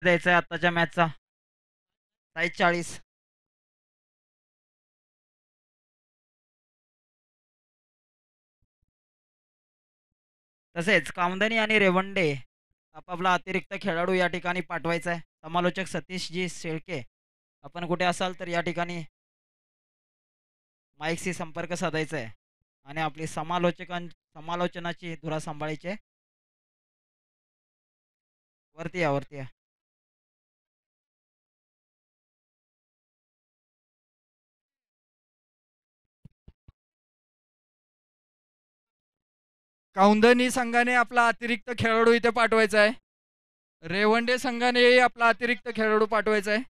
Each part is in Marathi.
द्यायचा आहे आत्ताच्या मॅचचा? साईज 40. तसेच कामदनी आणि रेवंडे आपापला अतिरिक्त खेळाडू या ठिकाणी पाठवायचा आहे. समालोचक सतीशजी शेळके, आपण कुठे असाल तर या ठिकाणी माईकशी संपर्क साधायचा आहे आणि आपली समालोचनाची धुरा सांभाळायची आहे. वरती या, वरती या. कौंदनी संघाने आपला अतिरिक्त खेळाडू इथे पाठवायचा आहे. रेवंडे संघाने आपला अतिरिक्त खेळाडू पाठवायचा आहे.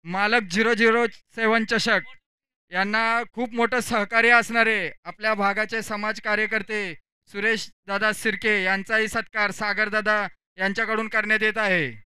मालक 007 चषक यांना खूप मोठं सहकार्य असणारे आपल्या भागाचे समाज कार्यकर्ते सुरेश दादा सिरके यांचाही सत्कार सागर दादा यांच्याकडून करण्यात येत आहे.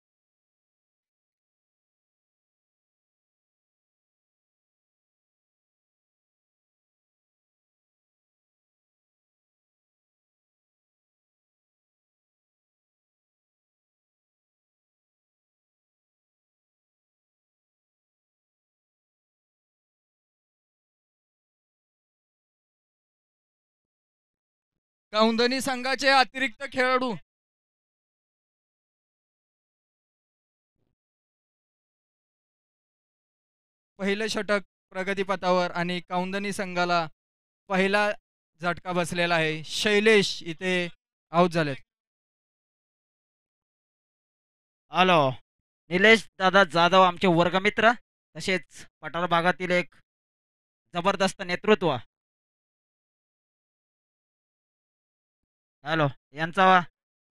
कौंदनी संघाचे अतिरिक्त खेळाडू पहिलं षटक प्रगतीपथावर आणि कौंदनी संघाला पहिला झटका बसलेला आहे. शैलेश इथे आउट झालेत. हॅलो, निलेश दादा जाधव आमचे वर्गमित्र, तसेच पठार भागातील एक जबरदस्त नेतृत्व. हॅलो, यांचा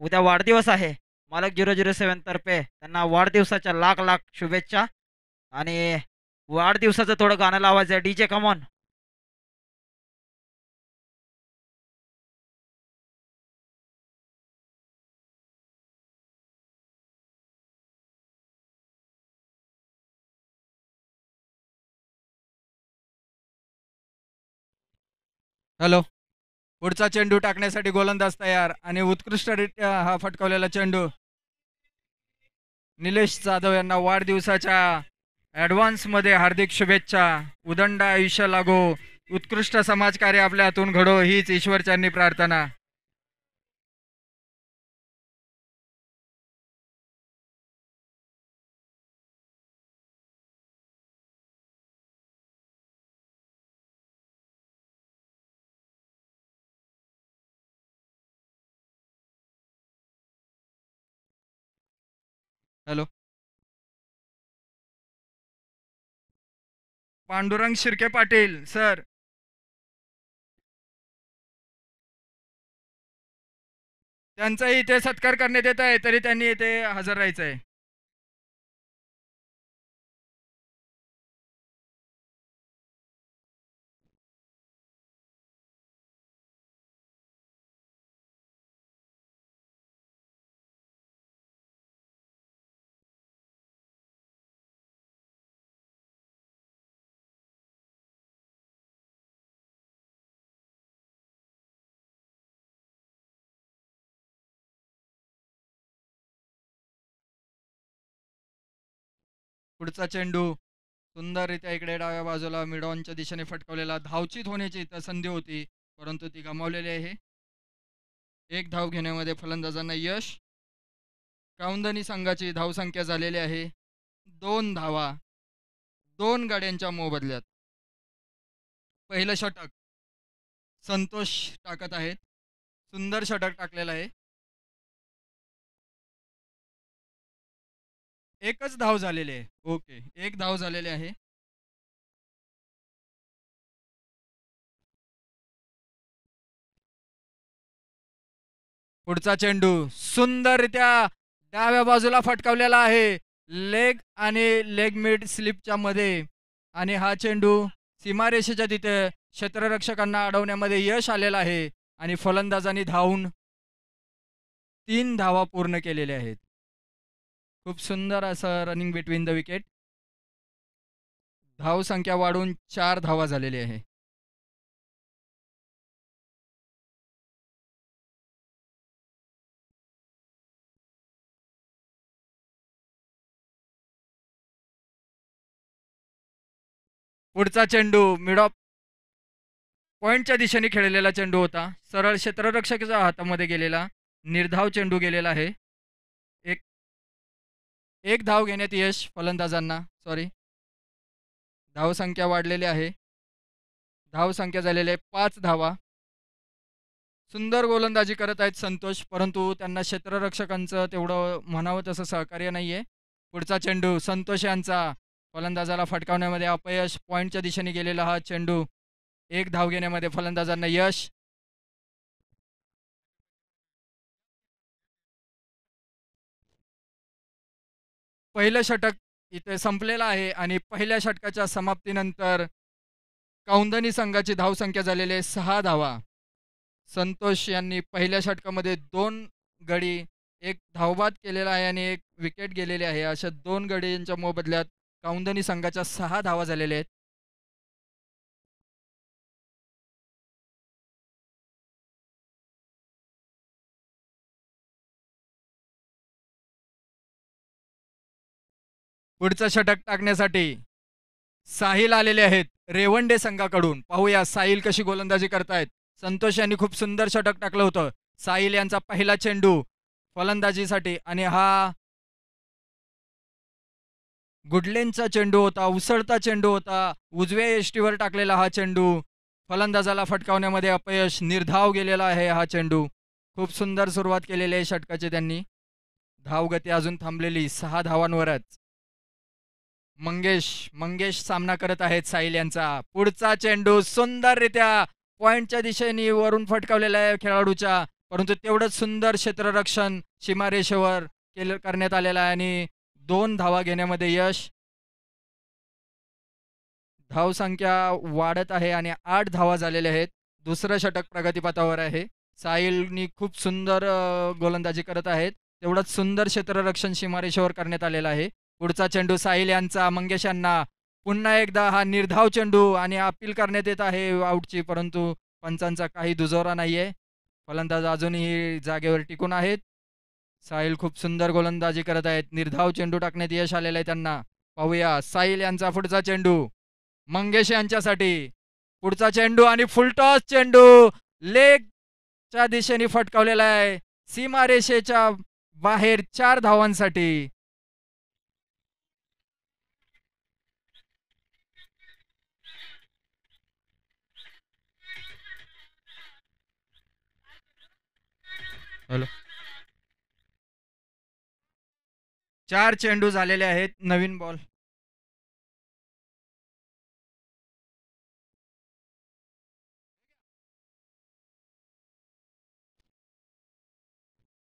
उद्या वाढदिवस आहे. मालक 007 तर्फे त्यांना वाढदिवसाच्या लाख लाख शुभेच्छा. आणि वाढदिवसाचं थोडं गाणं लावायचं आहे. DJ come on. हॅलो, पुढचा चेंडू टाकण्यासाठी गोलंदाज तयार आणि उत्कृष्टरित्या हा फटकावलेला चेंडू निलेश जाधव यांना वाढदिवसाच्या ॲडव्हान्समध्ये हार्दिक शुभेच्छा. उदंड आयुष्य लागो, उत्कृष्ट समाजकार्य आपल्या हातून घडो हीच ईश्वरचरणी प्रार्थना. हॅलो, पांडुरंग शिर्के पाटील सर, त्यांचाही इथे सत्कार करण्यात येत आहे, तरी त्यांनी इथे हजर राहायचं आहे. पुढचा चेंडू सुंदररित्या इकडे डाव्या बाजूला मिडॉनच्या दिशेने फटकावलेला. धावचीत होण्याची इथं संधी होती, परंतु ती गमावलेली आहे. एक धाव घेण्यामध्ये फलंदाजांना यश. कौंदनी संघाची धावसंख्या झालेली आहे 2 धावा 2 गाड्यांच्या मोबदल्यात. पहिलं षटक संतोष टाकत आहेत. सुंदर षटक टाकलेलं आहे. एकच धाव झालेली आहे. ओके, एक धाव झालेली आहे. पुढचा चेंडू सुंदररित्या डाव्या बाजूला फटकावलेला आहे, लेग आणि लेग मिड स्लिपच्या मध्ये. आणि हा चेंडू सीमारेषेच्या तिथे क्षेत्ररक्षकांना अडवण्यामध्ये यश आलेलं आहे आणि फलंदाजांनी धावून 3 धावा पूर्ण केलेल्या आहेत. खूप सुंदर असं रनिंग बिटवीन द विकेट. धाव संख्या वाढून 4 धावा झालेली आहे. पुढचा चेंडू मिड ऑफ पॉइंटच्या दिशेने खेळलेला चेंडू होता. सरळ क्षेत्ररक्षकाच्या हातामध्ये गेलेला निर्धाव चेंडू गेलेला आहे. एक एक धाव घेण्यात यश फलंदाजांना. सॉरी, धावसंख्या वाढलेली आहे. धावसंख्या झालेली आहे 5 धावा. सुंदर गोलंदाजी करत आहेत संतोष, परंतु त्यांना क्षेत्ररक्षकांचं तेवढं म्हणावं तसं सहकार्य नाही आहे. पुढचा चेंडू संतोष यांचा फलंदाजाला फटकावण्यामध्ये अपयश. पॉईंटच्या दिशेने गेलेला हा चेंडू. एक धाव घेण्यामध्ये फलंदाजांना यश. पहिलं षटक इथे संपलेलं आहे आणि पहिल्या षटकाच्या समाप्तीनंतर कौंदणी संघाची धावसंख्या झालेली आहे 6 धावा. संतोष यांनी पहिल्या षटकामध्ये 2 गडी, एक धावबाद केलेला आहे आणि एक विकेट गेलेली आहे. अशा 2 गडींच्या मोबदल्यात कौंदणी संघाच्या 6 धावा झालेल्या आहेत. पुढचं षटक टाकण्यासाठी साहिल आलेले आहेत रेवंडे संघाकडून. पाहूया साहिल कशी गोलंदाजी करतायत. संतोष यांनी खूप सुंदर षटक टाकलं होतं. साहिल यांचा पहिला चेंडू फलंदाजीसाठी आणि हा गुडलेनचा चेंडू होता, उसळता चेंडू होता. उजव्या यष्टीवर टाकलेला हा चेंडू फलंदाजाला फटकावण्यामध्ये अपयश. निर्धाव गेलेला आहे हा चेंडू. खूप सुंदर सुरुवात केलेली आहे षटकाची त्यांनी. धावगती अजून थांबलेली 6 धावांवरच. मंगेश सामना करत आहेत साहिल यांचा. पुढचा चेंडू सुंदररित्या पॉइंटच्या दिशेने वरून फटकावलेला आहे खेळाडूच्या, परंतु तेवढंच सुंदर क्षेत्ररक्षण सीमारेषेवर करण्यात आलेलं आहे आणि 2 धावा घेण्यामध्ये यश. धावसंख्या वाढत आहे आणि 8 धावा झालेल्या आहेत. दुसरं षटक प्रगतीपथावर आहे. साहिलनी खूप सुंदर गोलंदाजी करत आहेत. तेवढंच सुंदर क्षेत्ररक्षण सीमारेषेवर करण्यात आलेलं आहे. पुढचा चेंडू साहिल यांचा मंगेश यांना. पुन्हा एकदा हा निर्धाव चेंडू आणि अपील करण्यात येत आहे आऊटची, परंतु पंचांचा काही दुजोरा नाहीये. फलंदाज अजूनही जागेवर टिकून आहेत. साहिल खूप सुंदर गोलंदाजी करत आहेत. निर्धाव चेंडू टाकण्यात यश आलेलं आहे त्यांना. पाहूया साहिल यांचा पुढचा चेंडू मंगेश यांच्यासाठी. पुढचा चेंडू आणि फुलटॉस चेंडू लेगच्या दिशेने फटकावलेला आहे सीमारेषेच्या बाहेर 4 धावांसाठी. हॅलो, 4 चेंडू झालेले आहेत. नवीन बॉल.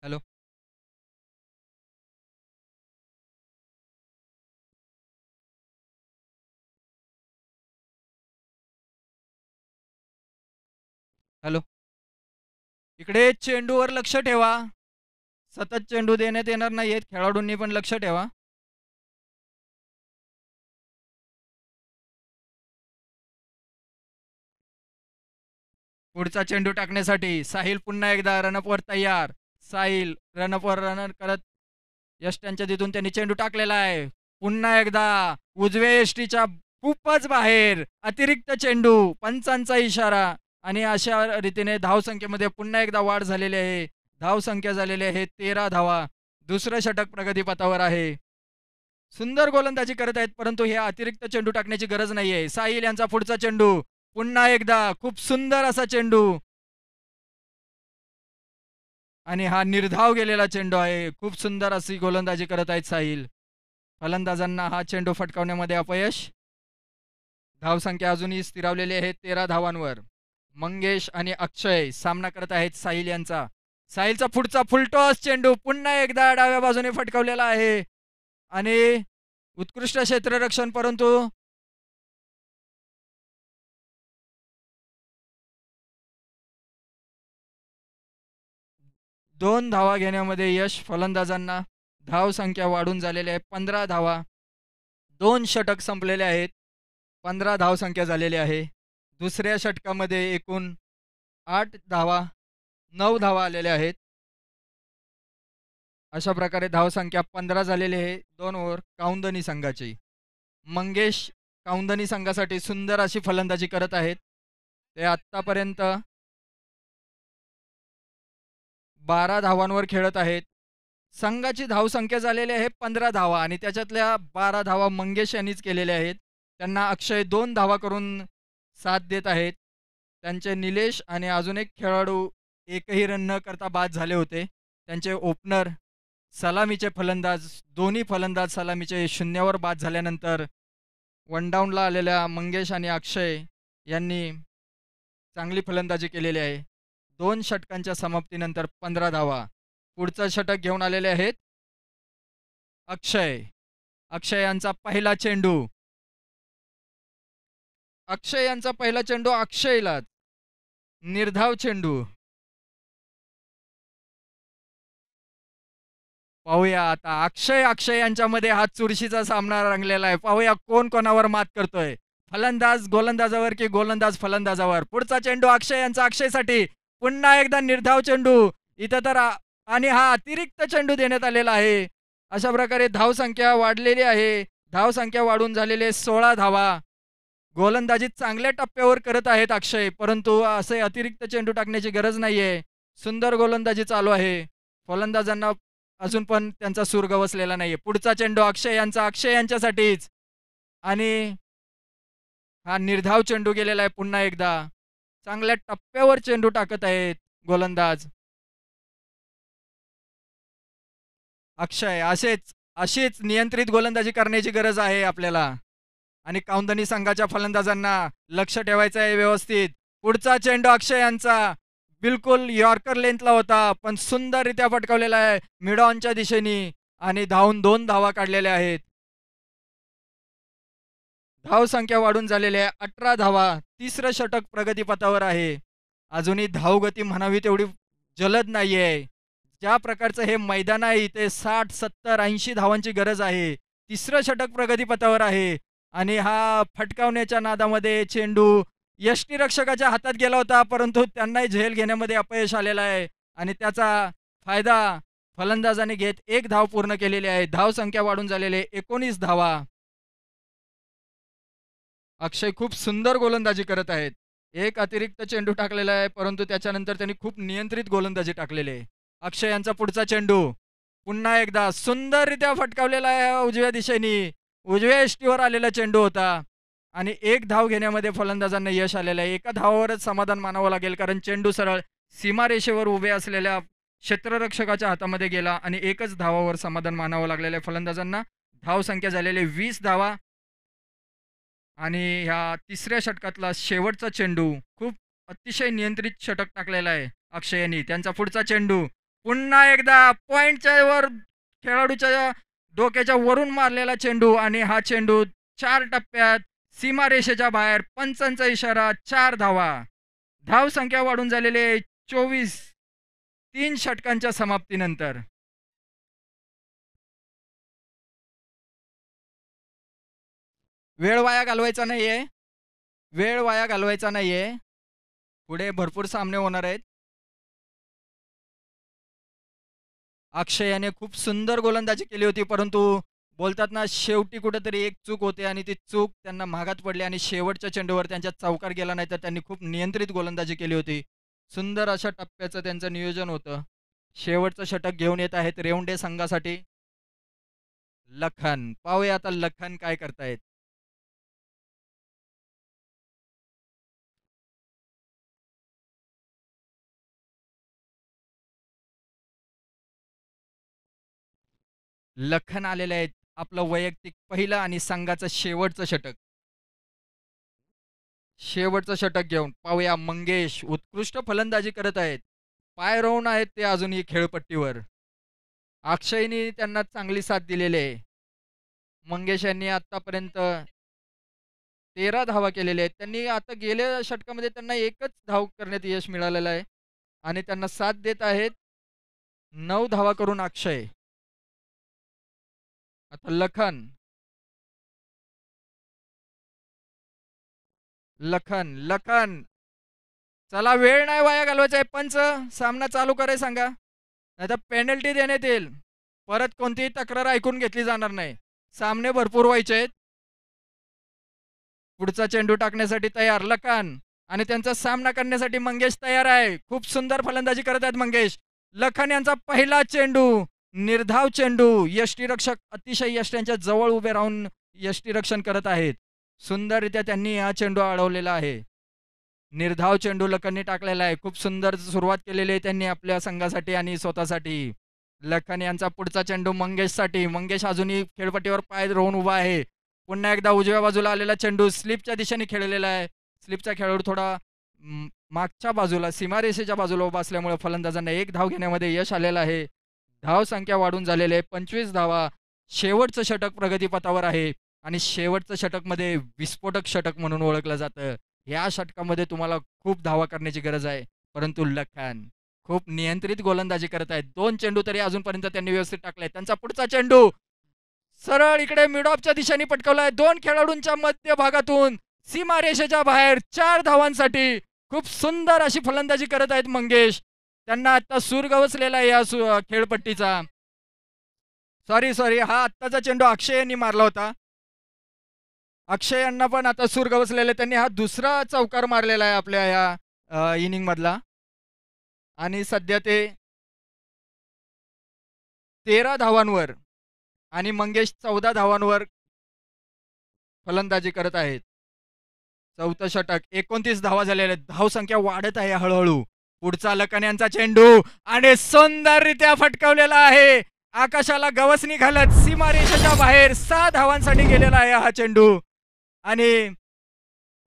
हॅलो, हॅलो, इकडे चेंडूवर लक्ष ठेवा. सतत चेंडू देण्यात येणार नाहीयेत. खेळाडूंनी पण लक्ष ठेवा. पुढचा चेंडू टाकण्यासाठी साहिल पुन्हा एकदा रनअपवर तयार. साहिल रनअपवर रनर करत यष्ट्यांच्या तिथून त्यांनी चेंडू टाकलेला आहे. पुन्हा एकदा उजव्या यष्टीच्या खूपच बाहेर अतिरिक्त चेंडू. पंचांचा इशारा आणि अशा रीतीने धावसंख्येमध्ये पुन्हा एकदा वाढ झालेली आहे. धावसंख्या झालेली आहे 13 धावा. दुसरं षटक प्रगतीपथावर आहे. सुंदर गोलंदाजी करत आहेत, परंतु हे अतिरिक्त चेंडू टाकण्याची गरज नाहीये. साहिल यांचा पुढचा चेंडू. पुन्हा एकदा खूप सुंदर असा चेंडू आणि हा निर्धाव गेलेला चेंडू आहे. खूप सुंदर अशी गोलंदाजी करत आहेत साहिल. फलंदाजांना हा चेंडू फटकावण्यामध्ये अपयश. धावसंख्या अजूनही स्थिरावलेली आहे 13 धावांवर. मंगेश आणि अक्षय सामना करत आहेत साहिल यांचा. साहिलचा पुढचा फुलटॉस चेंडू पुन्हा एकदा डाव्या बाजूने फटकावलेला आहे आणि उत्कृष्ट क्षेत्ररक्षण, परंतु दोन धावा घेण्यामध्ये यश फलंदाजांना. धावसंख्या वाढून झालेली आहे 15 धावा. 2 षटक संपलेले आहेत. 15 धावसंख्या झालेली आहे. दुसऱ्या षटकामध्ये एकूण 8 धावा, 9 धावा आलेल्या आहेत. अशा प्रकारे धावसंख्या 15 झालेली आहे 2 ओव्हर कौंदणी संघाची. मंगेश काउंदनी संघासाठी सुंदर अशी फलंदाजी करत आहेत. ते आत्तापर्यंत 12 धावांवर खेळत आहेत. संघाची धावसंख्या झालेली आहे 15 धावा आणि त्याच्यातल्या 12 धावा मंगेश यांनीच केलेल्या आहेत. त्यांना अक्षय 2 धावा करून साथ देत आहेत. त्यांचे निलेश आणि अजून एक खेळाडू एकही रन न करता बाद झाले होते. त्यांचे ओपनर सलामीचे फलंदाज, दोन्ही फलंदाज सलामीचे शून्यावर बाद झाल्यानंतर वन डाऊनला आलेल्या मंगेश आणि अक्षय यांनी चांगली फलंदाजी केलेली आहे. 2 षटकांच्या समाप्तीनंतर 15 धावा. पुढचं षटक घेऊन आलेले आहेत अक्षय. अक्षय यांचा पहिला चेंडू. अक्षय यांचा पहिला चेंडू अक्षयला निर्धाव चेंडू. पाहूया आता अक्षय यांच्यामध्ये हा चुरशीचा सामना रंगलेला आहे. पाहूया कोण कोणावर मात करतोय. फलंदाज गोलंदाजावर की गोलंदाज फलंदाजावर. पुढचा चेंडू अक्षय यांचा अक्षयसाठी. पुन्हा एकदा निर्धाव चेंडू. इथं तर आणि हा अतिरिक्त चेंडू देण्यात आलेला आहे. अशा प्रकारे धावसंख्या वाढलेली आहे. धावसंख्या वाढून झालेले 16 धावा. गोलंदाजी चांगल्या टप्प्यावर करत आहेत अक्षय, परंतु असे अतिरिक्त चेंडू टाकण्याची गरज नाहीये. सुंदर गोलंदाजी चालू आहे. फलंदाजांना अजून पण त्यांचा सूर गवसलेला नाहीये. पुढचा चेंडू अक्षय यांच्यासाठीच आणि हा निर्धाव चेंडू गेलेला आहे. पुन्हा एकदा चांगल्या टप्प्यावर चेंडू टाकत आहेत गोलंदाज अक्षय. अशीच नियंत्रित गोलंदाजी करण्याची गरज आहे आपल्याला आणि काउंदनी संघाच्या फलंदाजांना लक्ष ठेवायचं आहे व्यवस्थित. पुढचा चेंडू अक्षय यांचा बिलकुल यॉर्कर लेंथला होता, पण सुंदररित्या फटकावलेला आहे मिडॉनच्या दिशेने आणि धावून 2 धावा काढलेल्या आहेत. धावसंख्या वाढून झालेली आहे 18 धावा. तिसरं षटक प्रगतीपथावर आहे. अजूनही धावगती म्हणावी तेवढी जलद नाहीये. ज्या प्रकारचं हे मैदान आहे इथे 60, 70, 80 धावांची गरज आहे. तिसरं षटक प्रगतीपथावर आहे आणि हा फटकावण्याच्या नादामध्ये चेंडू यष्टीरक्षकाच्या हातात गेला होता, परंतु त्यांनाही झेल घेण्यामध्ये अपयश आलेला आहे आणि त्याचा फायदा फलंदाजाने घेत 1 धाव पूर्ण केलेली आहे. धावसंख्या वाढून झालेले 19 धावा. अक्षय खूप सुंदर गोलंदाजी करत आहेत. एक अतिरिक्त चेंडू टाकलेला आहे, परंतु त्याच्यानंतर त्यांनी खूप नियंत्रित गोलंदाजी टाकलेली आहे. अक्षय यांचा पुढचा चेंडू पुन्हा एकदा सुंदररित्या फटकावलेला आहे उजव्या दिशेने. उजव्या यष्टीवर आलेला चेंडू होता आणि 1 धाव घेण्यामध्ये फलंदाजांना यश आलेलं आहे. 1 धावावरच समाधान मानावं लागेल, कारण चेंडू सरळ सीमारेषेवर उभे असलेल्या क्षेत्ररक्षकाच्या हातामध्ये गेला आणि 1च धावावर समाधान मानावं लागलेलं आहे फलंदाजांना. धावसंख्या झालेले 20 धावा आणि ह्या तिसऱ्या षटकातला शेवटचा चेंडू खूप अतिशय नियंत्रित षटक टाकलेला आहे अक्षय यांनी. त्यांचा पुढचा चेंडू पुन्हा एकदा पॉइंटच्या वर खेळाडूच्या डोक्याच्या वरून मारलेला चेंडू आणि हा चेंडू 4 टप्प्यात सीमारेषेच्या बाहेर. पंचांचा इशारा. 4 धावा. धावसंख्या वाढून झालेले 24 3 षटकांच्या समाप्तीनंतर. वेळ वाया घालवायचा नाहीये. पुढे भरपूर सामने होणार आहेत. अक्षय याने खूप सुंदर गोलंदाजी केली होती, परंतु बोलतात ना शेवटी कुठेतरी एक चूक होते आणि ती चूक त्यांना महागात पडली आणि शेवटच्या चेंडूवर त्यांच्या चौकार गेला नाही, तर त्यांनी खूप नियंत्रित गोलंदाजी केली होती. सुंदर अशा टप्प्याचं त्यांचं नियोजन होतं. शेवटचं षटक घेऊन येत आहेत रेवंडे संघासाठी लखन. पाहूया आता लखन काय करतायत. लखन आलेले आहेत. आपलं वैयक्तिक पहिलं आणि संघाचं शेवटचं षटक घेऊन. पाहूया मंगेश उत्कृष्ट फलंदाजी करत आहेत. पाय रोवून आहेत ते अजूनही खेळपट्टीवर. अक्षयनी त्यांना चांगली साथ दिलेली आहे. मंगेश यांनी आतापर्यंत 13 धावा केलेल्या आहेत. त्यांनी आता गेल्या षटकामध्ये त्यांना 1च धाव करण्यात यश मिळालेलं आहे आणि त्यांना साथ देत आहेत 9 धावा करून अक्षय. आता लखन चला, वेळ नाही वाया घालवायचा आहे. पंच सामना चालू कराय सांगा, नाहीतर पेनल्टी देण्यात येईल. परत कोणतीही तक्रार ऐकून घेतली जाणार नाही. सामने भरपूर व्हायचे आहेत. पुढचा चेंडू टाकण्यासाठी तयार लखन आणि त्यांचा सामना करण्यासाठी मंगेश तयार आहे. खूप सुंदर फलंदाजी करत आहेत मंगेश. लखन यांचा पहिला चेंडू, निर्धाव चेंडू. यष्टीरक्षक अतिशय यष्ट्यांच्या जवळ उभे राहून यष्टीरक्षण करत आहेत. सुंदररित्या त्यांनी हा चेंडू अडवलेला आहे. निर्धाव चेंडू लखनने टाकलेला आहे. खूप सुंदर सुरुवात केलेली आहे त्यांनी आपल्या संघासाठी आणि स्वतःसाठी. लखन यांचा पुढचा चेंडू मंगेशसाठी. मंगेश अजूनही खेळपट्टीवर पाय रोवून उभा आहे. पुन्हा एकदा उजव्या बाजूला आलेला चेंडू स्लिपच्या दिशेने खेळलेला आहे. स्लिपचा खेळाडू थोडा मागच्या बाजूला सीमारेषेच्या बाजूला उभा असल्यामुळे फलंदाजांना एक धाव घेण्यामध्ये यश आलेलं आहे. धाव संख्या वाढून झालेली आहे 25 धावा. शेवटचं षटक प्रगतीपथावर आहे आणि शेवटचं षटकमध्ये विस्फोटक षटक म्हणून ओळखलं जातं. या षटकामध्ये तुम्हाला खूप धावा करण्याची गरज आहे, परंतु लखन खूप नियंत्रित गोलंदाजी करत आहेत. 2 चेंडू तरी अजूनपर्यंत त्यांनी व्यवस्थित टाकले. त्यांचा पुढचा चेंडू सरळ इकडे मिडऑफच्या दिशेने पटकवलाय. 2 खेळाडूंच्या मध्यभागातून सीमारेषेच्या बाहेर 4 धावांसाठी खूप सुंदर अशी फलंदाजी करत आहेत मंगेश. त्यांना आता सूर गवसलेला आहे या खेळपट्टीचा. सॉरी हा आत्ताचा चेंडू अक्षय यांनी मारला होता. अक्षय यांना पण आता सूर गवसलेले. त्यांनी हा दुसरा चौकार मारलेला आहे आपल्या या इनिंग मधला आणि सध्या ते 13 धावांवर आणि मंगेश 14 धावांवर फलंदाजी करत आहेत. चौथं षटक 29 धावा झालेल्या आहेत. धावसंख्या वाढत आहे हळूहळू. पुढचा लखन यांचा चेंडू आणि सुंदररित्या फटकावलेला आहे. आकाशाला गवसणी घालत सीमारेषेच्या बाहेर 6 धावांसाठी गेलेला आहे हा चेंडू आणि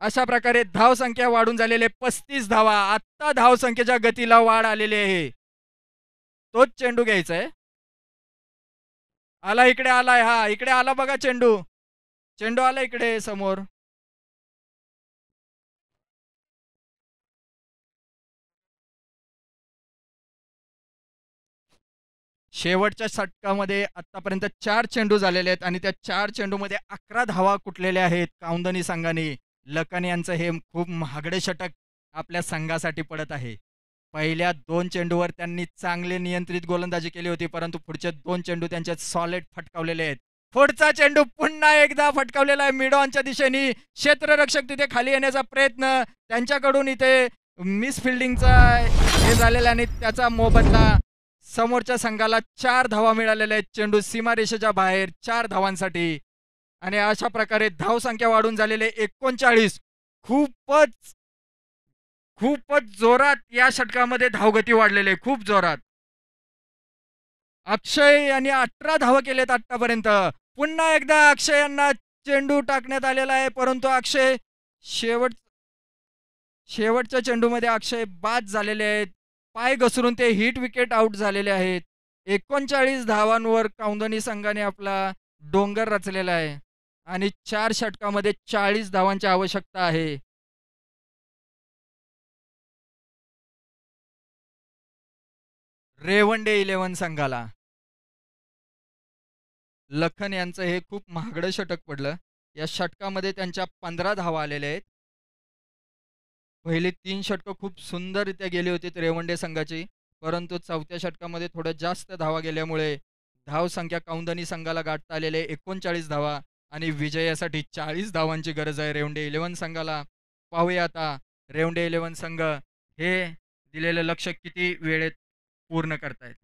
अशा प्रकारे धावसंख्या वाढून झालेले 35 धावा. आत्ता धावसंख्येच्या गतीला वाढ आलेली आहे. तोच चेंडू घ्यायचा आहे. आला इकडे आलाय. हा इकडे आला बघा चेंडू. चेंडू आला इकडे समोर. शेवटच्या षटकामध्ये आतापर्यंत 4 चेंडू झालेले आहेत आणि त्या 4 चेंडूमध्ये 11 धावा कुठलेल्या आहेत काउंदनी संघाने. लखन यांचं हे खूप महागडे षटक आपल्या संघासाठी पडत आहे. पहिल्या 2 चेंडूवर त्यांनी चांगले नियंत्रित गोलंदाजी केली होती, परंतु पुढचे 2 चेंडू त्यांचे सॉलिड फटकावलेले आहेत. पुढचा चेंडू पुन्हा एकदा फटकावलेला आहे मिडऑनच्या दिशेने. क्षेत्ररक्षक तिथे खाली येण्याचा प्रयत्न, त्यांच्याकडून इथे मिस फिल्डिंगचा हे झालेला आणि त्याचा मोबदला. समोरच्या संघाला 4 धावा मिळालेल्या आहेत. चेंडू सीमारेषेच्या बाहेर 4 धावांसाठी आणि अशा प्रकारे धावसंख्या वाढून झालेले 39. खूपच जोरात या षटकामध्ये धावगती वाढलेली आहे, खूप जोरात. अक्षय यांनी 18 धावा केलेत आतापर्यंत. पुन्हा एकदा अक्षय यांना चेंडू टाकण्यात आलेला आहे, परंतु अक्षय शेवटच्या चेंडूमध्ये अक्षय बाद झालेले आहेत. पाय घसरून ते हिट विकेट आउट झालेले आहेत. 39 धावांवर काउंदनी संघाने आपला डोंगर रचलेला आहे आणि 4 षटकामध्ये 40 धावांची आवश्यकता आहे. रेवंडे 11 संघाला लखन यांचं हे खूप महागडं षटक पडलं. या षटकामध्ये त्यांच्या 15 धावा आलेल्या आहेत. पहिले 3 षटकं खूप सुंदररित्या गेली होती रेवंडे संघाची, परंतु चौथ्या षटकामध्ये थोड्या जास्त धावा गेल्यामुळे धावसंख्या काउंदनी संघाला गाठता आलेले 39 धावा आणि विजयासाठी 40 धावांची गरज आहे रेवंडे 11 संघाला. पाहूया आता रेवंडे 11 संघ हे दिलेलं लक्ष्य किती वेळेत पूर्ण करतायत.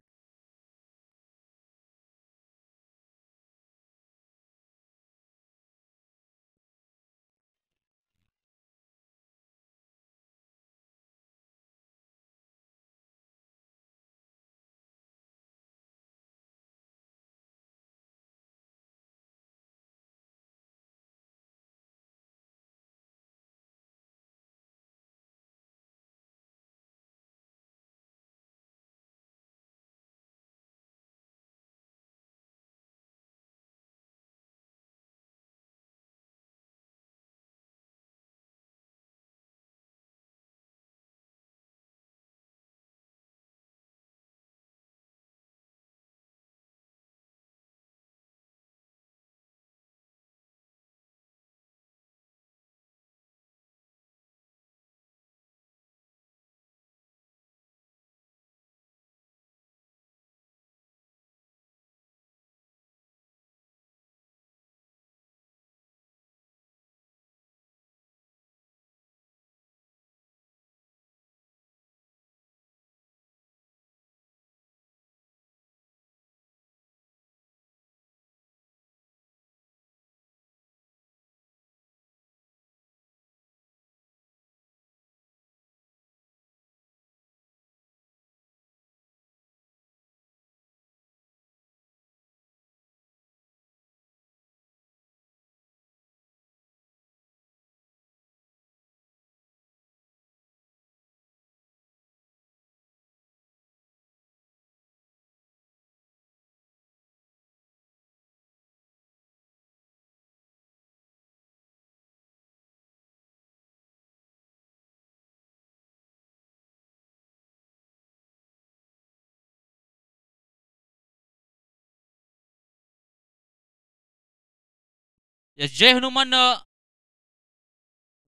यस, जय हनुमान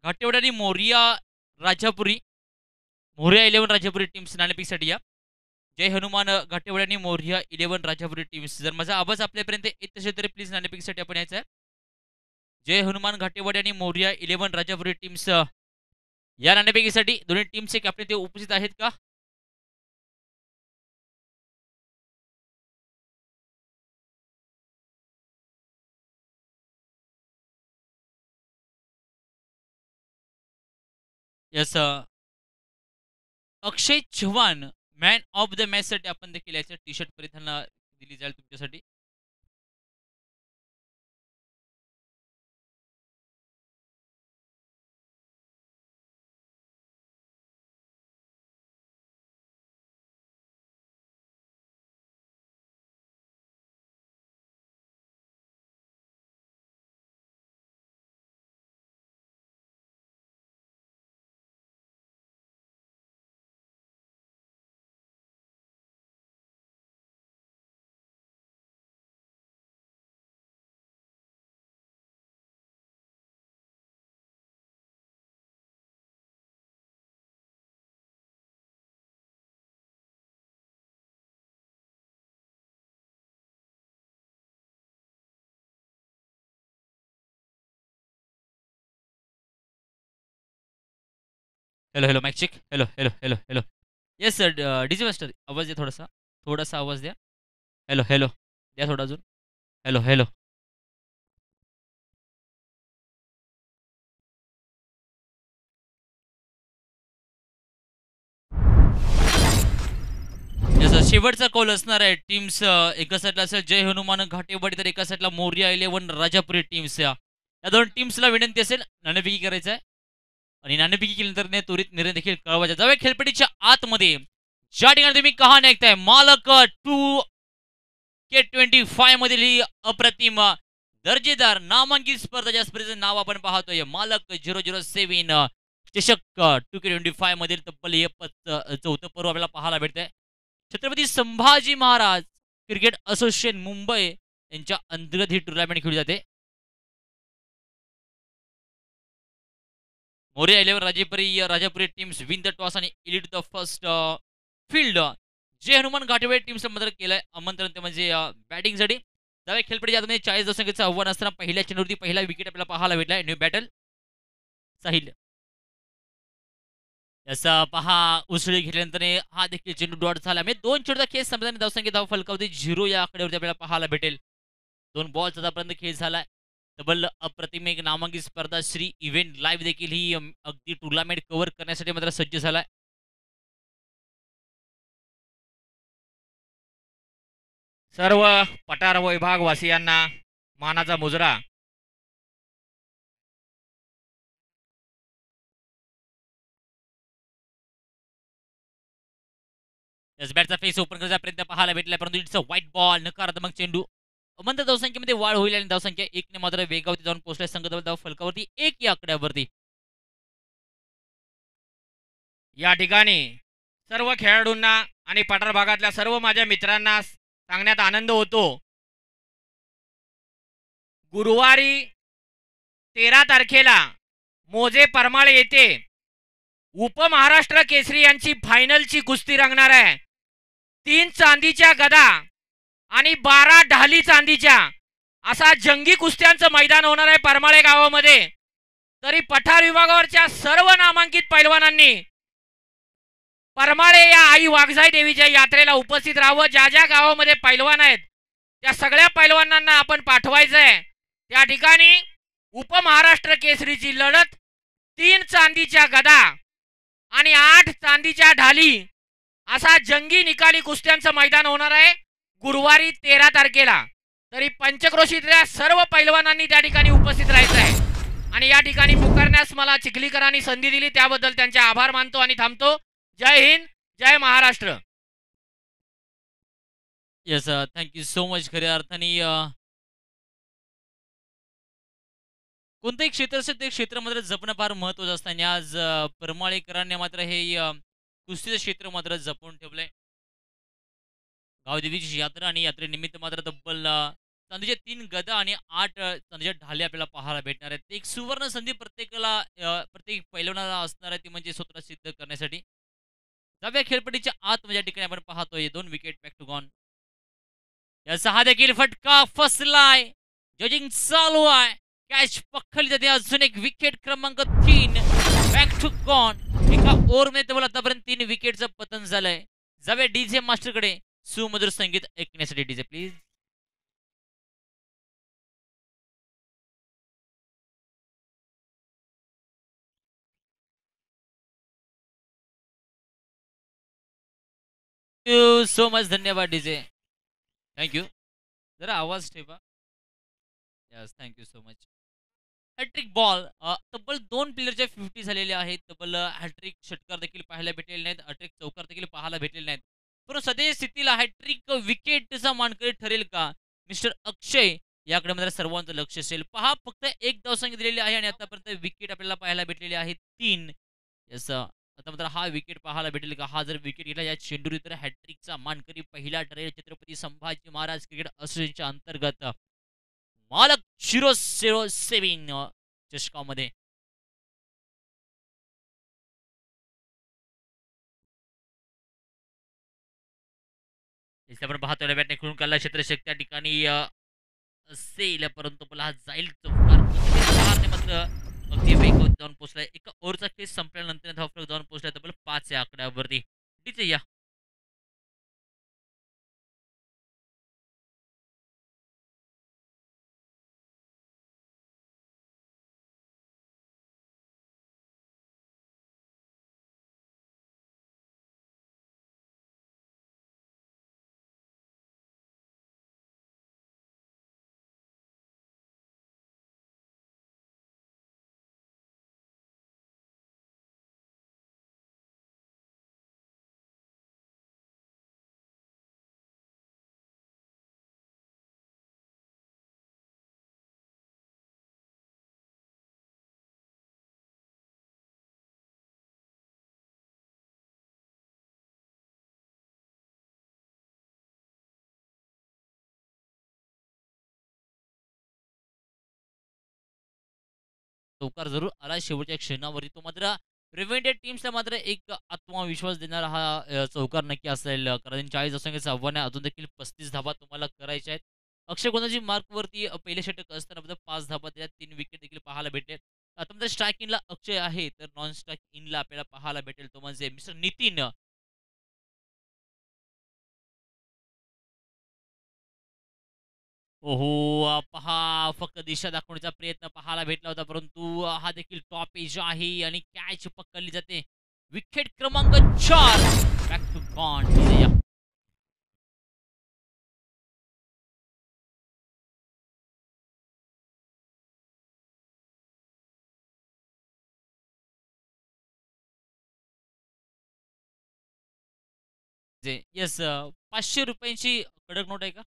घाटेवाडी आणि मोरिया राजापुरी, मोरिया 11 राजापुरी टीम्स नाणेफेकीसाठी या. जय हनुमान घाटेवाडी आणि मोरिया 11 राजापुरी टीम्स. जर माझा आवाज आपल्यापर्यंत येत असेल तर प्लीज नाणेफेकीसाठी आपण यायचं आहे. जय हनुमान घाटेवाडी आणि मोरिया 11 राजापुरी टीम्स या नाणेफेकीसाठी दोन्ही टीमचे कॅप्टन ते उपस्थित आहेत का? Yes, Akshay Chavan man of the match साठी आपण देखील याचं टी शर्ट परिधान दिली जाईल तुमच्यासाठी. Hello hello mike check. Hello hello hello hello. Yes sir, DJ master आवाज द्या थोडासा, थोडासा आवाज द्या. हेलो हेलो द्या थोडा अजून. Hello hello. येस, शेवटचा कॉल असणार आहे. टीम्स एका साईडला असेल जय हनुमान घाटेवाडी तर एका साईडला मोरिया 11 राजापुरी टीम्स. या दोन टीम्सला विनंती असेल नाणेफेकी करायचं आहे आणि नाणेफेकी केल्यानंतर त्वरित निर्णय देखील कळवायचा. जाऊया खेळपट्टीच्या आतमध्ये, ज्या ठिकाणी तुम्ही कहाणी ऐकताय. मालक 2K25 मधील ही अप्रतिम दर्जेदार नामांकित स्पर्धा, ज्या स्पर्धेचं नाव आपण पाहतोय मालक 007 चषक 2K25 मधील तब्बल हे 4थं पर्व आपल्याला पाहायला भेटतंय. छत्रपती संभाजी महाराज क्रिकेट असोसिएशन मुंबई यांच्या अंतर्गत ही टुर्नामेंट खेळली जाते. Morya 11 Rajapuri teams win the toss आणि elect the first field. Jai Hanuman Ghatewadi टीम्सला मदत केलंय आमंत्रण ते म्हणजे बॅटिंगसाठी. जावे खेळपट्टी यामध्ये 40 धावसंख्येचं आव्हान असताना पहिल्या चेंडूवरती पहिला विकेट आपल्याला पाहायला भेटलाय. New battle Sahil. याचा पहा उसळी घेतल्यानंतर हा देखील चेंडू डॉट झाला. म्हणजे 2 चेंडूचा खेळ संपताना धावसंख्या धाव फलकावती 0 या आकड्यावरती आपल्याला पाहायला भेटेल. 2 बॉल्स आतापर्यंत खेळ झालाय. तब्बल अप्रतिम एक नामांकित स्पर्धा श्री इव्हेंट लाईव्ह देखील ही अगदी टुर्नामेंट कव्हर करण्यासाठी मात्र सज्ज झालाय. सर्व पठार विभागवासियांना मानाचा मुजरा. बॅटचा फेस ओपन करण्याचा प्रयत्न पाहायला भेटला, परंतु इट्स अ व्हाईट बॉल. नकारात्मक चेंडू. अमंत धावसंख्येमध्ये वाढ होईल आणि धावसंख्या 1 ने मात्र वेगावरती जाऊन पोहोचल्या. संघ धाव फलकावरती 1 या आकड्यावरती. या ठिकाणी सर्व खेळाडूंना आणि पठार भागातल्या सर्व माझ्या मित्रांना सांगण्यात आनंद होतो, गुरुवारी 13 तारखेला मोजे परमाळे येथे उपमहाराष्ट्र केसरी यांची फायनलची कुस्ती रंगणार आहे. 3 चांदीच्या गदा आणि 12 ढाली चांदीच्या असा जंगी कुस्त्यांचं मैदान होणार आहे परमाळे गावामध्ये. तरी पठार विभागावरच्या सर्व नामांकित पैलवानांनी परमाळे या आई वाघजाई देवीच्या यात्रेला उपस्थित राहावं. ज्या ज्या गावामध्ये पैलवान आहेत त्या सगळ्या पैलवानांना आपण पाठवायचं आहे. त्या ठिकाणी उपमहाराष्ट्र केसरीची लढत 3 चांदीच्या गदा आणि 8 चांदीच्या ढाली असा जंगी निकाली कुस्त्यांचं मैदान होणार आहे गुरुवारी 13 तारखेला. तरी पंचक्रोशीतल्या सर्व पैलवानांनी त्या ठिकाणी उपस्थित राहायचं आहे. आणि या ठिकाणी पुकारण्यास मला चिखलीकरांनी संधी दिली त्याबद्दल त्यांचे आभार मानतो आणि थांबतो. जय हिंद, जय Maharashtra. Yes, thank you so much. खऱ्या अर्थाने कोणतंही क्षेत्र असेल ते क्षेत्र मात्र जपणं फार महत्वाचं असतं आणि आज परमाळेकरांनी मात्र हे कुस्तीचं क्षेत्र मात्र जपून ठेवलंय. गावदेवीची यात्रा आणि यात्रेनिमित्त मात्र तब्बल चांदीचे 3 गदा आणि 8 चांदीचे ढाले आपल्याला पाहायला भेटणार आहेत. एक सुवर्ण संधी प्रत्येकाला प्रत्येक पैलवानाला असणार आहे ती म्हणजे स्वतःला सिद्ध करण्यासाठी. 10व्या खेळपट्टीच्या आत म्हणजे या ठिकाणी आपण पाहतोय 2 विकेट बॅक टू गॉन. याचा हा देखील फटका फसलाय. जजिंग चालू आहे. कॅच पखडली जाते. अजून एक विकेट क्रमांक 3 बॅक टू गॉन. एका ओव्हरमध्ये तब्बल आतापर्यंत 3 विकेटचं पतन झालंय. जाऊया डीजे मास्टरकडे सुमधुर संगीत ऐकण्यासाठी. DJ please. You so much. धन्यवाद डीजे. थँक्यू. जरा आवाज ठेवा. Yes thank you so much. Hat trick ball. तब्बल 2 प्लेयरच्या 50 झालेल्या आहेत. तब्बल हॅट्रिक षटकार देखील पाहायला भेटलेले नाहीत. हॅट्रिक चौकार देखील पाहायला भेटलेले नाहीत. परंतु सध्याच्या स्थितीला हॅट्रिक विकेटचा मानकरी ठरेल का? मिस्टर अक्षय याकडे मात्र सर्वांचं लक्ष असेल. पहा फक्त 1 धावसंख्या दिलेली आहे आणि आतापर्यंत विकेट आपल्याला पाहायला भेटलेले आहेत 3. यस आता मात्र हा विकेट पाहायला भेटेल का? हा जर विकेट गेला या चेंडूर तर हॅट्रिकचा मानकरी पहिला ठरेल. छत्रपती संभाजी महाराज क्रिकेट असोसिएशनच्या अंतर्गत मालक 007 चषकामध्ये. आपण पाहतोय बॅटने खेळून काढला. क्षेत्रशक त्या ठिकाणी असेल परंतु मला हा जाईल चौकार मात्र अगदी वेगावर जाऊन पोहोचलाय. एका ओव्हरचा खेळ संपल्यानंतर धावफलक जाऊन पोहोचलाय तब्बल 5 या आकड्यावरती. डीजे या. चौकार जरूर आला शेवटच्या क्षणावरती. तो मात्र प्रिव्हेंटेड टीम्सला मात्र एक आत्मविश्वास देणारा हा चौकार नक्की असेल. कारण 40 धावसंख्येचं आव्हान आहे. अजून देखील 35 धाबा तुम्हाला करायच्या आहेत. अक्षय गोंदाजी मार्कवरती पहिले षटक असताना फक्त 5 धाबा त्यात 3 विकेट देखील पाहायला भेटले. आता म्हणजे स्ट्राईक इनला अक्षय आहे तर नॉन स्ट्राईक इनला आपल्याला पाहायला भेटेल तो म्हणजे मिस्टर नितीन. ओहो पहा फक्त दिशा दाखवण्याचा प्रयत्न पाहायला भेटला होता परंतु हा देखील टॉप एज आहे आणि कॅच पकडली जाते. विकेट क्रमांक 4 बॅक टू गॉन. येस 500 रुपयांची कडक नोट आहे का?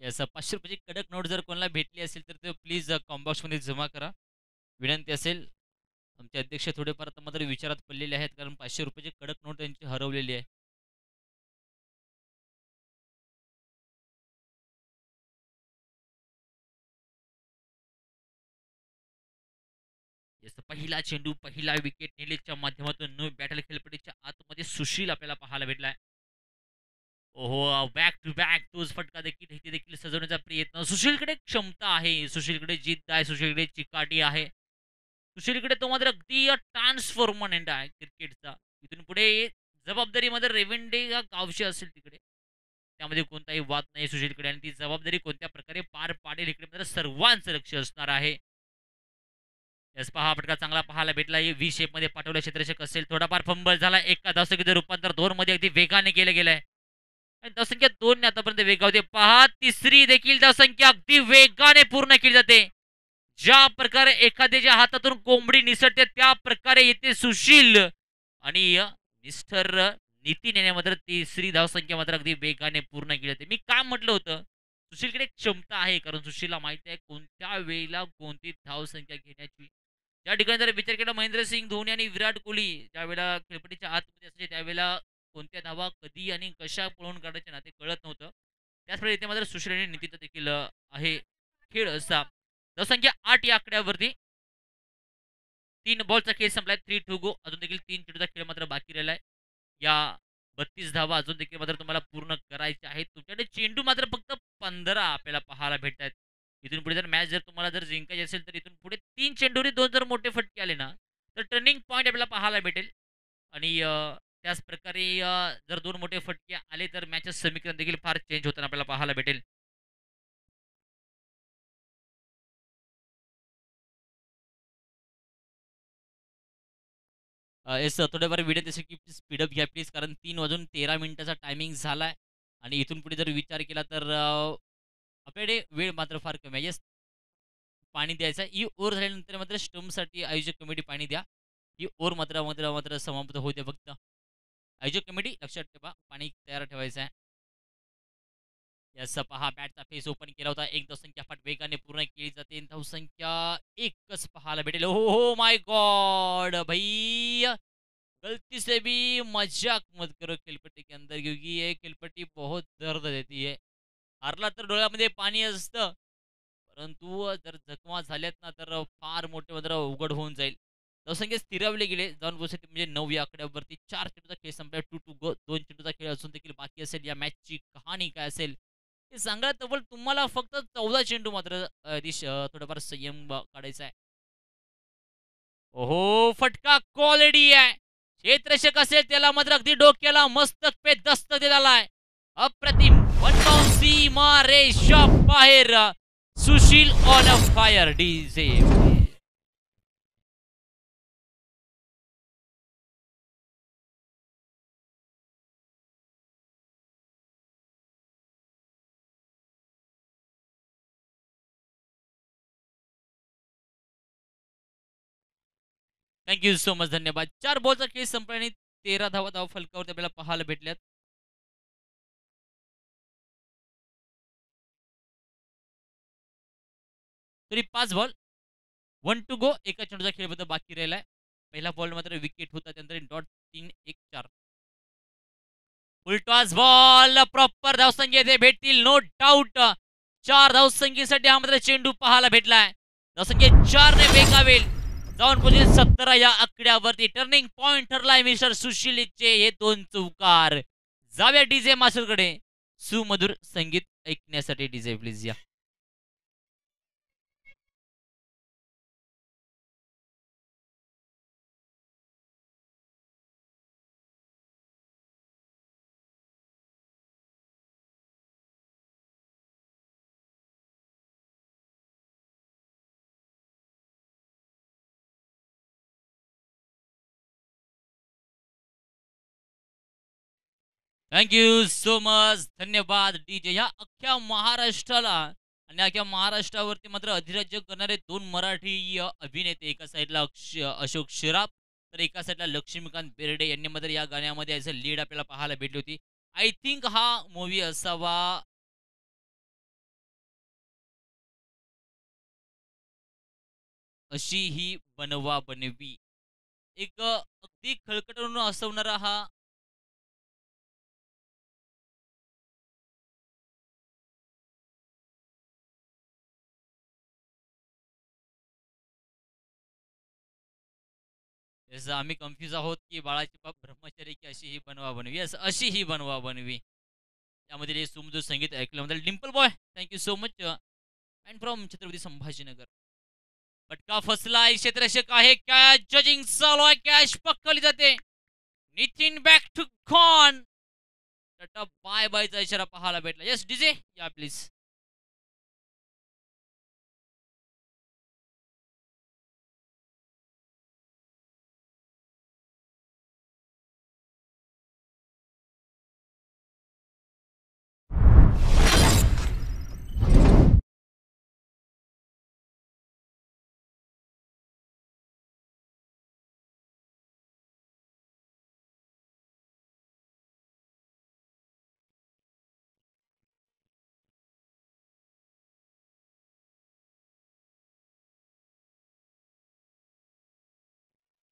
येस 500 रुपयाची कडक नोट जर कोणाला भेटली असेल तर ते प्लीज कॉम्बॉक्स मध्ये जमा करा. विनंती असेल. आमचे अध्यक्ष थोडेफार आता मात्र विचारात पडलेले आहेत कारण 500 रुपयाची कडक नोट त्यांची हरवलेली आहे. पहिला चेंडू पहिला विकेट निलेशच्या माध्यमातून नो बॅटल खेळपट्टीच्या आतमध्ये सुशील आपल्याला पाहायला भेटलाय. ओहो बॅक टू बॅक तोच फटका देखील इथे देखील सजवण्याचा प्रयत्न. सुशीलकडे क्षमता आहे. सुशीलकडे जिद्द आहे. सुशीलकडे चिकाटी आहे. सुशीलकडे तो मात्र अगदी ट्रान्सफॉर्मनेंट आहे क्रिकेटचा. इथून पुढे जबाबदारीमध्ये रेव्हेंडे हा गावशी असेल तिकडे त्यामध्ये कोणताही वाद नाही सुशीलकडे आणि ती जबाबदारी कोणत्या प्रकारे पार पाडेल इकडे मात्र सर्वांचं लक्ष असणार आहे. यस पहा फटका चांगला पाहायला भेटला. व्ही शेप मध्ये पाठवलं क्षेत्ररक्षक असेल. थोडाफार फंबल झाला. एका धावसंख्येचं रूपांतर 2 मध्ये अगदी वेगाने केलं गेलंय. धावसंख्या 2 ने आतापर्यंत वेगावते. पहा तिसरी देखील धावसंख्या अगदी वेगाने पूर्ण केली जाते. ज्या प्रकारे एखाद्याच्या हातातून कोंबडी निसटते त्या प्रकारे येते सुशील आणि मिस्टर नितीन याने मात्र तिसरी धावसंख्या मात्र अगदी वेगाने पूर्ण केली जाते. मी काय म्हटलं होतं सुशीलकडे क्षमता आहे कारण सुशीलला माहिती आहे कोणत्या वेळेला कोणती धावसंख्या घेण्याची. या ठिकाणी जर विचार केला महेंद्रसिंग धोनी आणि विराट कोहली ज्यावेळेला खेळपट्टीच्या आतमध्ये असायचे त्यावेळेला कोणत्या धावा कधी आणि कशा पळून काढायच्या ना ते कळत नव्हतं. त्याचप्रमाणे इथे मात्र सुशील आणि नितीनचा देखील आहे खेळ असा धावसंख्या 8 या आकड्यावरती 3 बॉलचा खेळ संपलाय 3 गो अजून देखील 3 चेंडूचा खेळ मात्र बाकी राहिलाय या 32 धावा अजून देखील मात्र तुम्हाला पूर्ण करायचे आहेत तुमच्याकडे चेंडू मात्र फक्त 15 आपल्याला पाहायला भेटत आहेत इथून पुढे जर मॅच जर तुम्हाला जर जिंकायची असेल तर इथून पुढे 3 चेंडूरी 2 जर मोठे फटके आले ना तर टर्निंग पॉईंट आपल्याला पाहायला भेटेल आणि त्याच प्रकारे जर 2 मोठे फटके आले तर मॅचचं समीकरण देखील फार चेंज होताना आपल्याला पाहायला भेटेल येस थोडेफार व्हिडिओ तसे की स्पीडअप घ्या प्लीज कारण 3 वाजून 13 मिनिटाचा टायमिंग झाला आहे आणि इथून पुढे जर विचार केला तर आपल्याकडे वेळ मात्र फार कमी आहे येस पाणी द्यायचं ही ओव्हर झाल्यानंतर मात्र स्टंपसाठी आयोजक कमिटी पाणी द्या ही ओव्हर मात्र मात्र मात्र समाप्त होते फक्त आयोजक कमिटी लक्षात ठेवा पाणी तयार ठेवायचं आहे याचा पहा बॅटचा फेस ओपन केला होता एक धावसंख्या फाट वेगाने पूर्ण केली जाते धावसंख्या एकच पाहायला भेटेल हो हो माय गॉड भाई गलती से भी मजाक मत करो खेलपट्टी के अंदर क्योंकि ये खेलपट्टी बहुत दर्द देती है हारला तर डोळ्यामध्ये पाणी असतं परंतु जर जखमा झाल्यात ना तर फार मोठे मात्र उघड होऊन जाईल धावसंख्या स्थिरावले गेले जाऊन पोहोचते म्हणजे 9 या आकड्यावरती 4 चेंडूचा खेळ संपला 2 गो 2 चेंडूचा खेळ असून देखील बाकी असेल या मॅचची कहाणी काय असेल हे सांगा तब्बल तुम्हाला फक्त 14 चेंडू मात्र थोडंफार संयम काढायचा आहे ओहो फटका क्वालिटी आहे क्षेत्ररक्षक असेल त्याला मात्र अगदी डोक्याला मस्तक पे दस्त देत आहे अप्रतिम वनबाउंसी मारे शॉप बाहेर Sushil on a fire DJ thank you so much धन्यवाद 4 बॉलचा खेळ संपला आणि 13 धावा फलकावरती आपल्याला पाहायला भेटल्यात तरी 5 बॉल 1 गो एका चेंडूचा खेळ मात्र बाकी राहिलाय पहिला बॉल मात्र विकेट होता त्यानंतर डॉट 3-1-4 उलटाच बॉल प्रॉपर धावसंख्या येथे भेटतील नो डाऊट 4 धावसंख्येसाठी हा मात्र चेंडू पाहायला भेटलाय धावसंख्या 4 ने वेगावेल जाऊन पोहोचेल 17 या आकड्यावरती टर्निंग पॉइंट ठरलाय मिस्टर सुशीलचे हे 2 चौकार जाव्या डीजे मास्टरकडे सुमधुर संगीत ऐकण्यासाठी डीजे प्लीज या थँक्यू सो मच धन्यवाद डीजे ह्या अख्ख्या महाराष्ट्राला आणि अख्ख्या महाराष्ट्रावरती मात्र अधिराज्य करणारे 2 मराठी अभिनेते एका साईडला अशोक शिराप तर एका साईडला लक्ष्मीकांत बेर्डे यांनी मात्र या गाण्यामध्ये ॲज अ लीड आपल्याला पाहायला भेटली होती आय थिंक हा मूवी असावा अशी ही बनवा बनवी एक अगदी खळखटून हसवणारा हा जसं आम्ही कन्फ्यूज आहोत की बाळाची बाप ब्रह्मचारी की अशी ही बनवा बनवी असं अशी ही बनवा बनवी त्यामध्ये जे सुमधुर संगीत ऐकल्याबद्दल Dimple boy thank you so much and from Chhatrapati Sambhajinagar फटका फसलाय क्षेत्ररक्षक आहे कॅच जजिंग चालू आहे कॅच पकडली जाते नितीन बॅक टू कॉन टाटा बाय बायचा इशारा पाहायला भेटला यस डीजे या प्लीज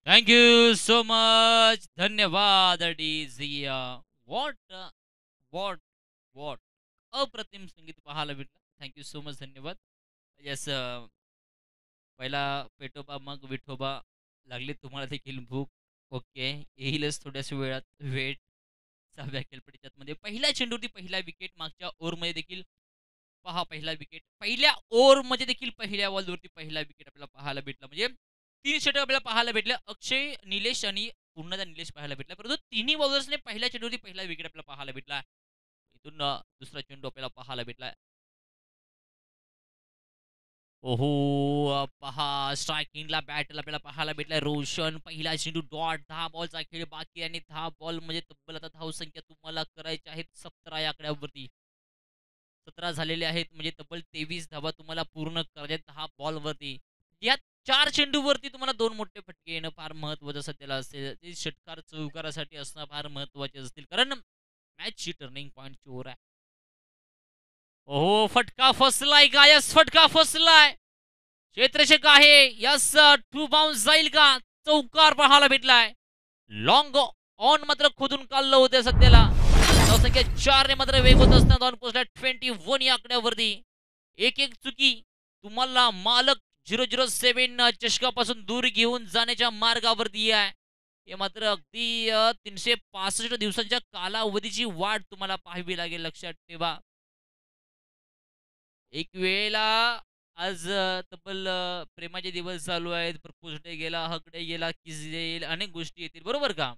थँक्यू सो मच धन्यवाद डीजिया वॉट वॉट वॉट अप्रतिम संगीत पाहायला भेटलं थँक्यू सो मच, धन्यवाद. येस, पहिला पेटोबा मग विठोबा, लागली तुम्हाला देखील भूक. ओके, येईलच थोड्याच वेळात. वेट. 6व्या खेळपट्टीच्यामध्ये पहिल्या चेंडूवरती पहिला विकेट. मागच्या ओव्हरमध्ये देखील पहा पहिला विकेट. पहिल्या ओव्हरमध्ये देखील पहिल्या बॉलवरती पहिला विकेट आपल्याला पाहायला भेटला. म्हणजे 3 षटक आपल्याला पाहायला भेटले. अक्षय, निलेश आणि पूर्णदा निलेश पाहायला भेटला. परंतु तिन्ही बॉलर्सने पहिल्या चेंडूवरती पहिला विकेट आपल्याला पाहायला भेटला. इथून दुसरा चेंडू आपल्याला पाहायला भेटला. ओहो, पहा स्ट्रायकिंगला बॅटल आपल्याला पाहायला भेटलाय. रोशन, पहिला चेंडू डॉट. 10 बॉलचा खेळ बाकी आणि 10 बॉल म्हणजे तब्बल आता धावसंख्या तुम्हाला करायच्या आहेत 17 या आकड्यावरती. 17 झालेले आहेत म्हणजे तब्बल 23 धावा तुम्हाला पूर्ण करायच्या 10 बॉलवरती. या 4 चेंडूवरती तुम्हाला 2 मोठे फटके येणं फार महत्वाचं सध्याला असेल. ते षटकार चौकारासाठी असणं फार महत्वाचे असतील, कारण मॅचची टर्निंग पॉईंटची ओव्हर आहे. ओहो, फटका फसलाय का? यस, फटका फसलाय. क्षेत्ररक्षक आहे. यस, 2 बाउन्स जाईल का? चौकार पाहायला भेटलाय. लॉंग ऑन मात्र खोदून काढलं होतं सध्याला. धावसंख्या 4 ने मात्र वेग होत असताना ऑन पोहोचला 21 या आकड्यावरती. एक चुकी तुम्हाला मालक 007 चषकापासून दूर घेऊन जाण्याच्या मार्गावरती आहे. हे मात्र अगदी 365 दिवसांच्या कालावधीची वाट तुम्हाला पाहावी लागेल, लक्षात ठेवा. एक वेळेला आज तब्बल प्रेमाचे दिवस चालू आहेत. प्रपोज डे गेला, हक डे गेला, किस येईल, अनेक गोष्टी येतील, बरोबर का?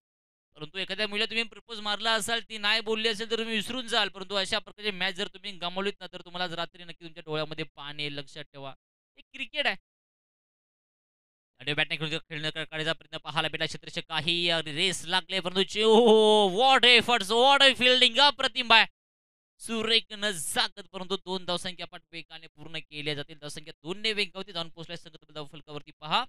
परंतु एखाद्या मुलीला तुम्ही प्रपोज मारला असाल, ती नाही बोलली असेल तर तुम्ही विसरून जाल. परंतु अशा प्रकारची मॅच जर तुम्ही गमावलीत ना, तर तुम्हाला आज रात्री नक्की तुमच्या डोळ्यामध्ये पाणी येईल, लक्षात ठेवा. हे क्रिकेट आहे. बॅटने खेळण्याचा प्रयत्न पाहायला भेटला. क्षेत्ररक्षक काही रेस लागले, परंतु what efforts, what A fielding, अप्रतिम आहे. सुरेख नजाकत, परंतु 2 धावसंख्या पाठ वेगाने पूर्ण केल्या जातील. धावसंख्या 2 ने वेगावरती जाऊन पोहोचलाय संघ धाव फलकावरती. पहा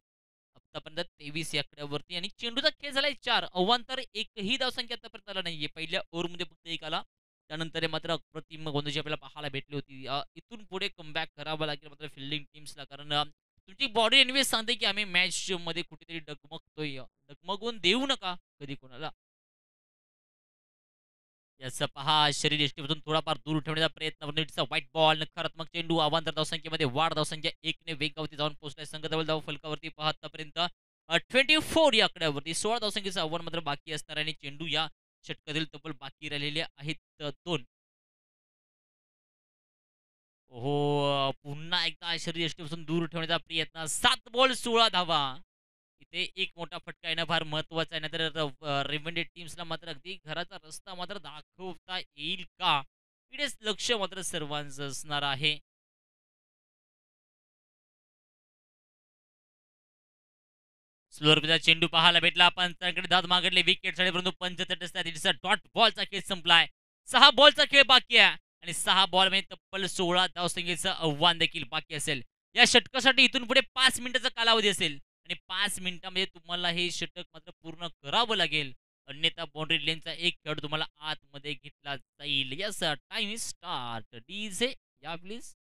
आतापर्यंत 23 या आकड्यावरती आणि चेंडूचा खेळ झालाय 4. अवांतर एकही धावसंख्या आतापर्यंत आला नाहीये. पहिल्या ओव्हरमध्ये फक्त एक आला. त्यानंतर मात्र अप्रतिम गोंधळी आपल्याला पाहायला भेटली होती. इथून पुढे कमबॅक करावं लागेल मात्र फिल्डिंग टीम्सला, कारण तुमची बॉडी एनवेज सांगते की आम्ही मॅच मध्ये कुठेतरी डगमगतोय. डगमगून देऊ नका कधी कोणाला. याचा पहा शरीर यष्टीपासून थोडाफार दूर ठेवण्याचा प्रयत्न. व्हाईट बॉल, नकारात्मक चेंडू. आव्हांतर धावसंख्येमध्ये वाढ. धावसंख्या 1 ने वेगावरती जाऊन पोहोचलाय संघ धाव फलकावरती. पहा आतापर्यंत 24 या आकड्यावरती 16 धावसंख्येचं आव्हान मात्र बाकी असणार आणि चेंडू या षटकातील तब्बल बाकी राहिलेले आहेत 2. हो, पुन्हा एकदा शरीर यष्टीपासून दूर ठेवण्याचा प्रयत्न. 7 बॉल 16 धावा. इथे एक मोठा फटका येणं फार महत्वाचं आहे, नाहीतर रिव्हेंडेड टीम्सला मात्र अगदी घराचा रस्ता मात्र दाखवता येईल का, इकडेच लक्ष मात्र सर्वांचं असणार आहे. स्लोअरचा चेंडू पाहायला भेटला. पंचांकडे धाव मागडले विकेट साठी, परंतु पंच तटस्थ डॉट बॉलचा खेळ संपलाय. 6 बॉलचा खेळ बाकी आहे आणि 6 बॉल मध्ये तब्बल 16 धावसंख्येचं आव्हान देखील बाकी असेल. या षटकासाठी इथून पुढे 5 मिनिटाचा कालावधी असेल आणि 5 मिनिटांमध्ये तुम्हाला हे षटक मात्र पूर्ण करावं लागेल, अन्यथा बाउंड्री लेनचा एक खेळ तुम्हाला आतमध्ये घेतला जाईल. Yes, time is start. DJ या प्लीज.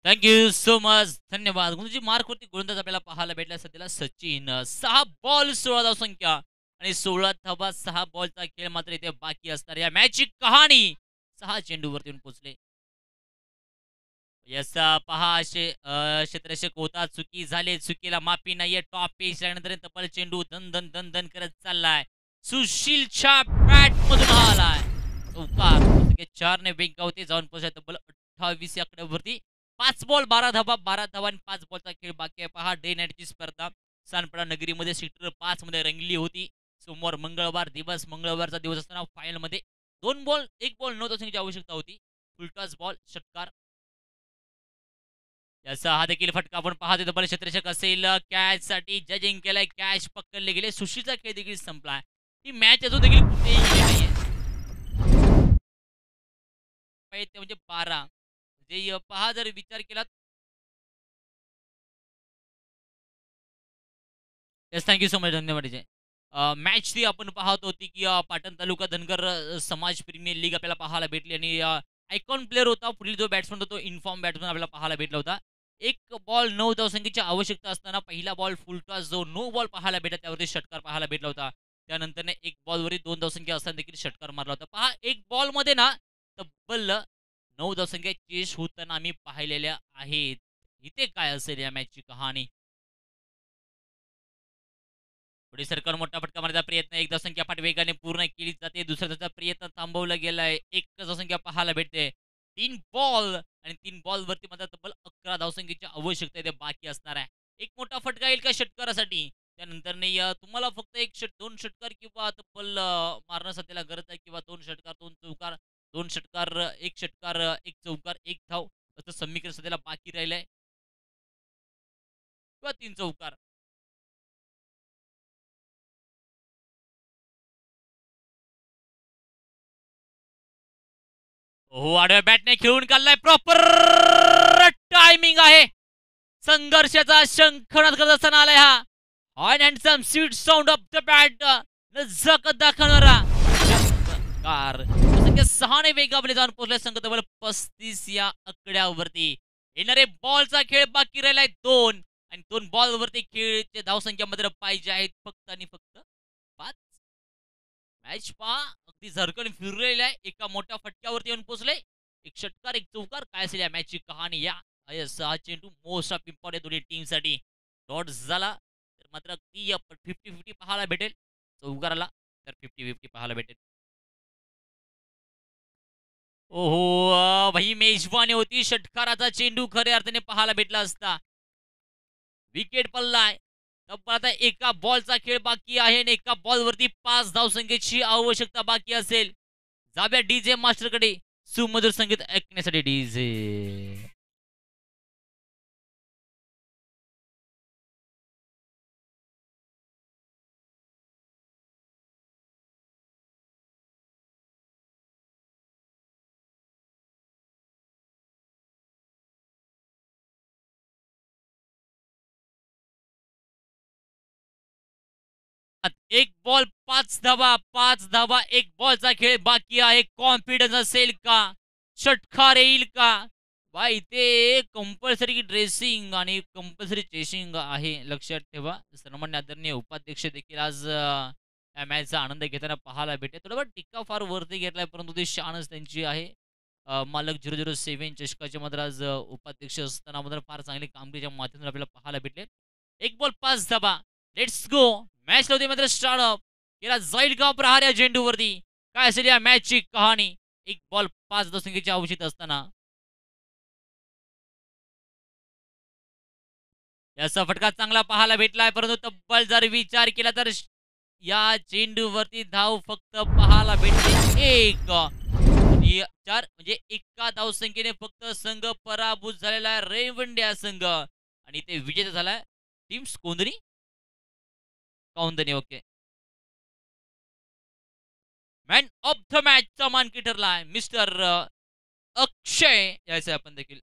थँक्यू सो मच, धन्यवाद. गुंजी मार्कवरती गोलंदाज आपल्याला पाहायला भेटला सध्याला सचिन. 6 बॉल 16 धावसंख्या आणि 16 धावा. 6 बॉलचा खेळ मात्र इथे बाकी असणार. या मॅचची कहाणी 6 चेंडूवरती येऊन पोहोचले. याचा पहा क्षेत्ररक्षक होता, चुकी झाले, चुकीला माफी नाहीये. टॉप पेस त्यानंतर तब्बल चेंडू धन धन धन धन करत चाललाय. सुशीलच्या बॅट मधून आलाय चौकार. 4 ने वेगावरती जाऊन पोहोचला तब्बल 28 या आकड्यावरती. 5 बॉल 12 धावा. 12 धावा आणि 5 बॉलचा खेळ बाकी आहे. पहा डे नाईटची स्पर्धा सानपडा नगरीमध्ये सेक्टर 5 मध्ये रंगली होती. सोमवार मंगळवार दिवस, मंगळवारचा दिवस असताना फायनल मध्ये 2 बॉल 1 बॉल 9 धावसंख्येची आवश्यकता होती. फुलटॉस बॉल षटकार. याचा हा देखील फटका आपण पाहतो. तब्बल क्षेत्ररक्षक असेल. कॅच साठी जजिंग केलाय. कॅच पकडले गेले. सुशीलचा खेळ देखील संपलाय. ही मॅच अजून देखील कुठेही गेली नाहीये. ते म्हणजे 12 म्हणजे पहा जर विचार केला. Yes, thank you so much. धन्यवाद विजय. मॅच ती आपण पाहत होती की पाटण तालुका धनगर समाज प्रीमियर लीग आपल्याला पाहायला भेटली आणि आयकॉन प्लेअर होता. पुढील जो बॅट्समन होता तो इन्फॉर्म बॅट्समन आपल्याला पाहायला भेटला होता. एक बॉल 9 धावसंख्येची आवश्यकता असताना पहिला बॉल फुलटॉस जो नो बॉल पाहायला भेटला त्यावरती षटकार पाहायला भेटला होता. त्यानंतर एक बॉलवरती 2 धावसंख्या असताना देखील षटकार मारला होता. पहा एक बॉलमध्ये ना तब्बल 9 धावसंख्या चेस होताना आम्ही पाहिलेल्या आहेत. इथे काय असेल या मॅचची कहाणी. पुढे सरकार मोठा फटका मारण्याचा प्रयत्न, एक धावसंख्या पाठ वेगाने पूर्ण केली जाते. दुसरा त्याचा प्रयत्न थांबवला गेलाय. एक धावसंख्या पाहायला भेटते. 3 बॉल आणि 3 बॉलवरती मात्र तब्बल 11 धावसंख्येची आवश्यकता आहे बाकी असणार आहे. एक मोठा फटका येईल का षटकारासाठी. त्यानंतर नाही तुम्हाला फक्त 2 षटकार किंवा तब्बल मारण्यासाठी त्याला गरज आहे किंवा 2 षटकार 2 चौकार 2 षटकार 1 षटकार 1 चौकार 1 धाव असं समीकरण सध्याला बाकी राहिलंय किंवा 3 चौकार. हो, आडव्या बॅटने खेळून काढलाय. प्रॉपर टायमिंग आहे. संघर्षाचा शंखनाद करत असताना आलाय हा. On and some sweet sound of the bat जग दाखवणारा कार 6 ने वेगावले जाऊन पोहोचले. संघ तब्बल 35 या आकड्यावरती. येणारे बॉलचा खेळ बाकी राहिलाय 2 आणि 2 बॉलवरती खेळचे धावसंख्यामध्ये पाहिजे आहेत फक्त आणि फक्त 5. मॅच पहा अगदी झरकण फिरलेला आहे. एका मोठ्या फटक्यावरती येऊन पोहोचले. एक षटकार 1 चौकार. काय असेल या मॅचची कहाणी. या हा चेंडू मोस्ट ऑफ इम्पॉर्टंट दोन्ही टीमसाठी. डॉट झाला तर मात्र अगदी 50-50 पाहायला भेटेल. चौकाराला तर 50-50 पाहायला भेटेल. ओहो भाई मेजबानी होती. षटकाराचा चेंडू खऱ्या अर्थाने पाहायला भेटला असता. विकेट पडलाय. तब्बल आता एका बॉलचा खेळ बाकी आहे आणि एका बॉलवरती 5 धावसंख्येची आवश्यकता बाकी असेल. जाऊया डीजे मास्टरकडे सुमधुर संगीत ऐकण्यासाठी. डीजे एक बॉल 5 धावा. 5 धावा. एक बॉलचा खेळ बाकी आहे. कॉन्फिडन्स असेल का. षटकार येईल का. बा इथे कंपल्सरी ड्रेसिंग आणि कंपल्सरी चेसिंग आहे. लक्षात ठेवा. सन्मान्य आदरणीय उपाध्यक्ष देखील आज या मॅचचा आनंद घेताना पाहायला भेटे. थोडा टिक्का फार वरती घेतलाय परंतु ती शानच त्यांची आहे. मालक 007 चषकाचे मात्र आज उपाध्यक्ष असताना मात्र फार चांगली कामगिरीच्या माध्यमातून आपल्याला पाहायला भेटले. एक बॉल 5 धावा. Let's go. मॅच होती मात्र स्टार्टअप केला जाईल का प्रहार या झेंडूवरती. काय असेल या मॅचची कहाणी. एक बॉल 5 धावसंख्येची आवश्यकता असताना याचा फटका चांगला पाहायला भेटलाय परंतु तब्बल जर विचार केला तर या चेंडूवरती धाव फक्त पाहायला भेटते 1 आणि 4 म्हणजे एका धावसंख्येने फक्त संघ पराभूत झालेला आहे. रेवंड्या संघ आणि ते विजेता झालाय टीम्स कोंदणी कौंदणी. ओके. मॅन ऑफ द मॅचचा मानकी ठरलाय मिस्टर अक्षय यायचं आपण देखील.